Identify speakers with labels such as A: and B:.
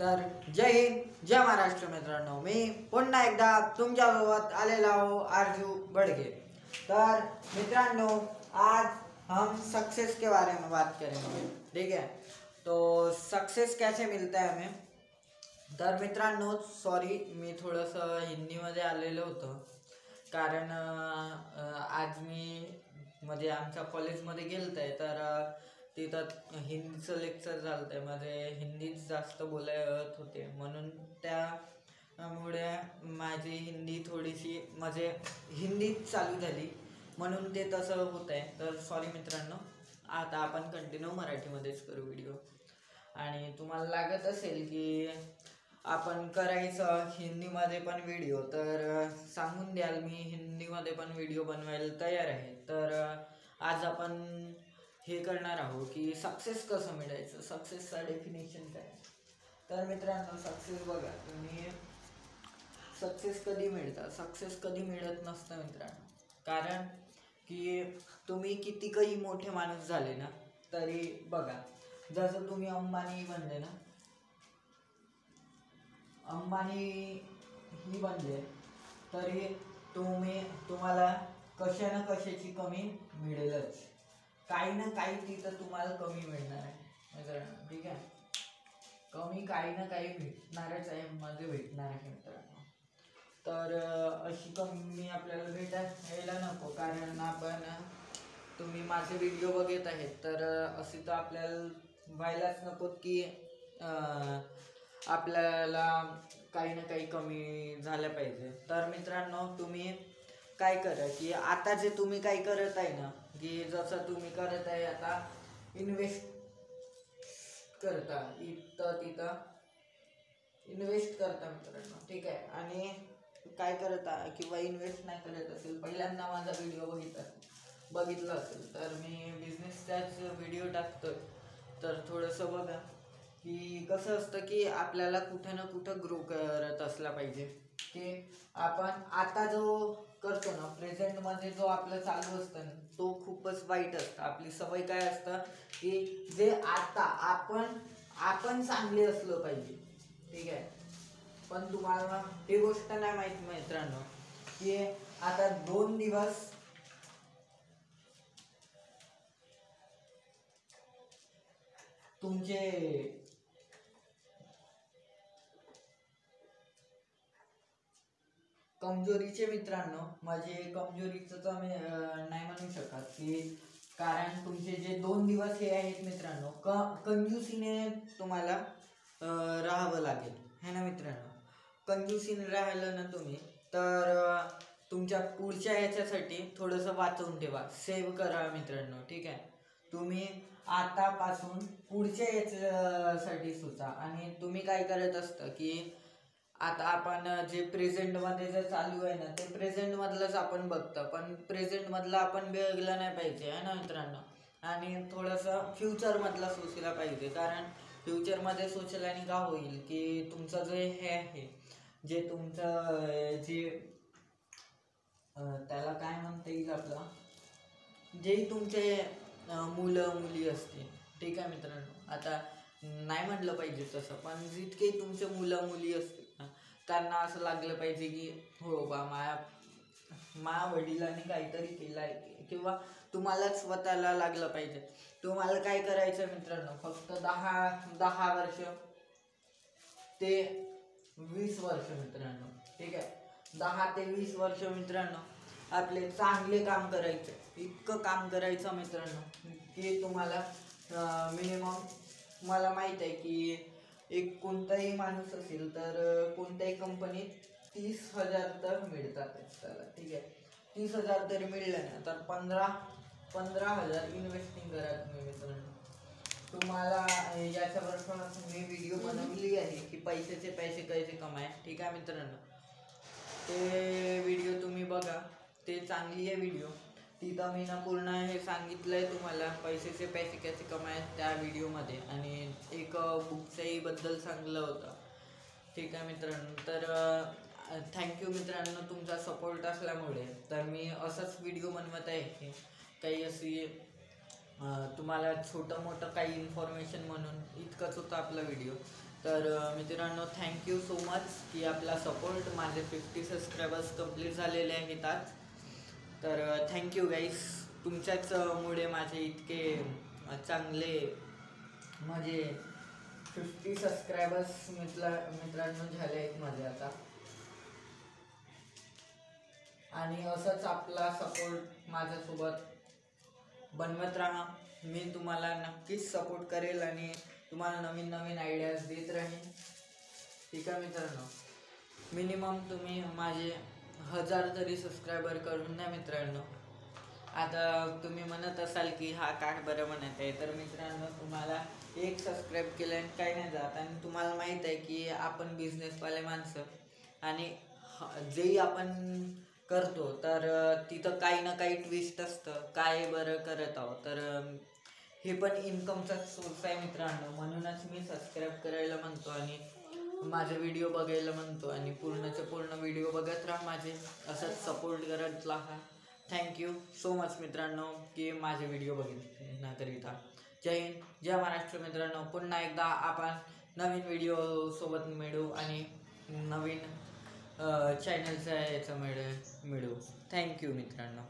A: तर जय हिंद जय महाराष्ट्र मित्रांनो, मी पुन्हा एकदा तुमच्यासोबत आलेला आहो आरजू बड़के। तर मित्रांनो, आज हम सक्सेस के बारे में बात करेंगे। ठीक है, तो सक्सेस कैसे मिलता है हमें। तर मित्रांनो सॉरी, मी थोडंसं हिंदीमध्ये आलेलं होतं कारण आज मी म्हणजे आमच्या कॉलेजमध्ये गेलतो आहे, तर तिथं हिंदीचं लेक्चर झालं आहे। माझे हिंदीच जास्त बोलत होते, म्हणून त्यामुळे माझी हिंदी थोडीशी म्हणजे हिंदीच चालू झाली, म्हणून ते तसं होत आहे। तर सॉरी मित्रांनो, आता आपण कंटिन्यू मराठीमध्येच करू व्हिडिओ। आणि तुम्हाला लागत असेल की आपण करायचं हिंदीमध्ये पण व्हिडिओ, तर सांगून द्याल, मी हिंदीमध्ये पण व्हिडिओ बनवायला तयार आहे। तर आज आपण हे करणार आहोत की सक्सेस कसं मिळायचं, सक्सेसचा डेफिनेशन काय। तर मित्रांनो, सक्सेस बघा, तुम्ही सक्सेस कधी मिळतं, सक्सेस कधी मिळत नसतं मित्रांनो। कारण की तुम्ही किती काही मोठे माणूस झाले ना, तरी बघा, जसं तुम्ही अंबानी बनले ना, अंबानी ही बनले, तरी तुम्हाला कशा ना कशाची कमी मिळेलच, काही ना काही तिथं तुम्हाला कमी मिळणार आहे मित्रांनो। ठीक आहे, कमी काही ना काही भेटणारच आहे, मध्ये भेटणार आहे मित्रांनो। तर अशी कमी आपल्याला भेटायला नको, कारण तुम्ही माझे व्हिडिओ बघत आहेत, तर अशी तर आपल्याला व्हायलाच नको की आपल्याला काही ना काही कमी झालं पाहिजे। तर मित्रांनो, तुम्ही काय करा की आता जे तुम्ही काय करत आहे ना, की जसं तुम्ही करत आहे आता इन्व्हेस्ट करता, इथं तिथं इन्व्हेस्ट करता मित्रांनो। ठीक आहे, आणि काय करता किंवा इन्व्हेस्ट नाही करत असेल, पहिल्यांदा माझा व्हिडिओ बघितला असेल, तर मी बिझनेसचाच व्हिडिओ टाकतोय। तर थोडंसं बघा की कसं असतं की आपल्याला कुठं ना कुठं ग्रो करत असला पाहिजे, की आपण आता जो करतो ना, प्रेझेंटमध्ये जो आपलं चालू असतं ना, तो खूपच वाईट असतं। आपली सवय काय असतं की जे आता आपण चांगले असलो पाहिजे। ठीक आहे, पण तुम्हाला ही गोष्ट नाही माहिती मित्रांनो की आता 2 दिवस तुमचे कमजोरीचे मित्रांनो, म्हणजे कमजोरीचं तर मी नाही म्हणू शकत की, कारण तुमचे जे 2 दिवस हे आहेत मित्रांनो, कंजूसीने तुम्हाला राहावं लागेल, है ना मित्रांनो। कंजूसीने राहिलं ना तुम्ही, तर तुमच्या पुढच्या याच्यासाठी थोडंसं वाचवून ठेवा, सेव्ह करा मित्रांनो। ठीक आहे, तुम्ही आतापासून पुढच्या याच्यासाठी सुचा, आणि तुम्ही काय करत असतं की आता आपण जे प्रेझेंटमध्ये जे चालू आहे ना, ते प्रेझेंटमधलंच आपण बघतो, पण प्रेझेंटमधलं आपण बघलं नाही पाहिजे, आहे ना मित्रांनो। आणि थोडंसं फ्युचरमधलं सोचलं पाहिजे, कारण फ्युचरमध्ये सोचल्याने का होईल की तुमचं जे हे आहे, जे तुमचं जे त्याला काय म्हणता येईल, आपलं जे तुमचे मुलं मुली असतील, ठीक आहे मित्रांनो, आता नाही म्हटलं पाहिजे तसं, पण जितके तुमचे मुलं मुली असतील ना, त्यांना असं लागलं पाहिजे की हो बा, माझ्या वडिलांनी काहीतरी केलं आहे, किंवा तुम्हालाच स्वतःला लागलं पाहिजे। तुम्हाला काय करायचं मित्रांनो, फक्त 10 वर्ष ते 20 वर्ष मित्रांनो, ठीक आहे, 10 ते 20 वर्ष मित्रांनो, आपले चांगले काम करायचे, इतकं काम करायचं मित्रांनो की तुम्हाला मिनिमम मला माहीत आहे की एक कोणताही माणूस असेल तर कोणत्याही कंपनीत 30,000 तर मिळतातच त्याला। ठीक आहे, 30,000 तरी मिळलं ना, तर 15,000 इन्व्हेस्टिंग करा तुम्ही मित्रांनो। तुम्हाला याच्यावर मी व्हिडिओ बनवली आहे की पैसे कसे कमाय। ठीक आहे मित्रांनो, ते व्हिडिओ तुम्ही बघा, ते चांगली आहे व्हिडिओ, तिथं मी ना पूर्ण हे सांगितलंय तुम्हाला पैसे कसे कमायचे त्या व्हिडिओमध्ये, आणि एक बुकच्याही बद्दल सांगलं होतं। ठीक आहे मित्रांनो, तर थँक्यू मित्रांनो तुमचा सपोर्ट असल्यामुळे। तर मी असंच व्हिडिओ बनवत आहे की काही अशी तुम्हाला छोटं मोठं काही इन्फॉर्मेशन म्हणून, इतकंच होतं आपला व्हिडिओ। तर मित्रांनो थँक्यू सो मच की आपला सपोर्ट, माझे 50 सबस्क्रायबर्स कंप्लीट झालेले आहेत आज. तर थँक्यू गाईस, तुमच्याच मुळे माझे इतके चांगले माझे 50 सबस्क्रायबर्स मित्रांनो झाले आहेत माझे आता. आणि असंच आपला सपोर्ट माझ्यासोबत बनवत राहा. मी तुम्हाला नक्कीच सपोर्ट करेल आणि तुम्हाला नवीन नवीन आयडियाज देत राहीन. ठीक आहे मित्रांनो, मिनिमम तुम्ही माझे 1000 तरी सबस्क्रायबर करून द्या मित्रांनो. आता तुम्ही म्हणत असाल की हा काय बरं म्हणत आहे, तर मित्रांनो तुम्हाला एक सबस्क्राईब केल्याने काही नाही जात. आणि तुम्हाला माहीत आहे की आपण बिझनेसवाले माणसं, आणि जेही आपण करतो तर तिथं काही ना काही ट्विस्ट असतं, काय बरं करत आहोत. तर हे पण इन्कमचा सोर्स आहे मित्रांनो, म्हणूनच मी सबस्क्राईब करायला म्हणतो आणि माझे व्हिडिओ बघायला म्हणतो. आणि पूर्णचे पूर्ण व्हिडिओ बघत राहा माझे, असंच सपोर्ट करत राहा. थँक्यू सो मच मित्रांनो की माझे व्हिडिओ बघितल्याकरिता. जय हिंद, जय महाराष्ट्र मित्रांनो. पुन्हा एकदा आपण नवीन व्हिडिओ सोबत मिळू आणि नवीन चॅनलचा याचा मिळू. थँक्यू मित्रांनो.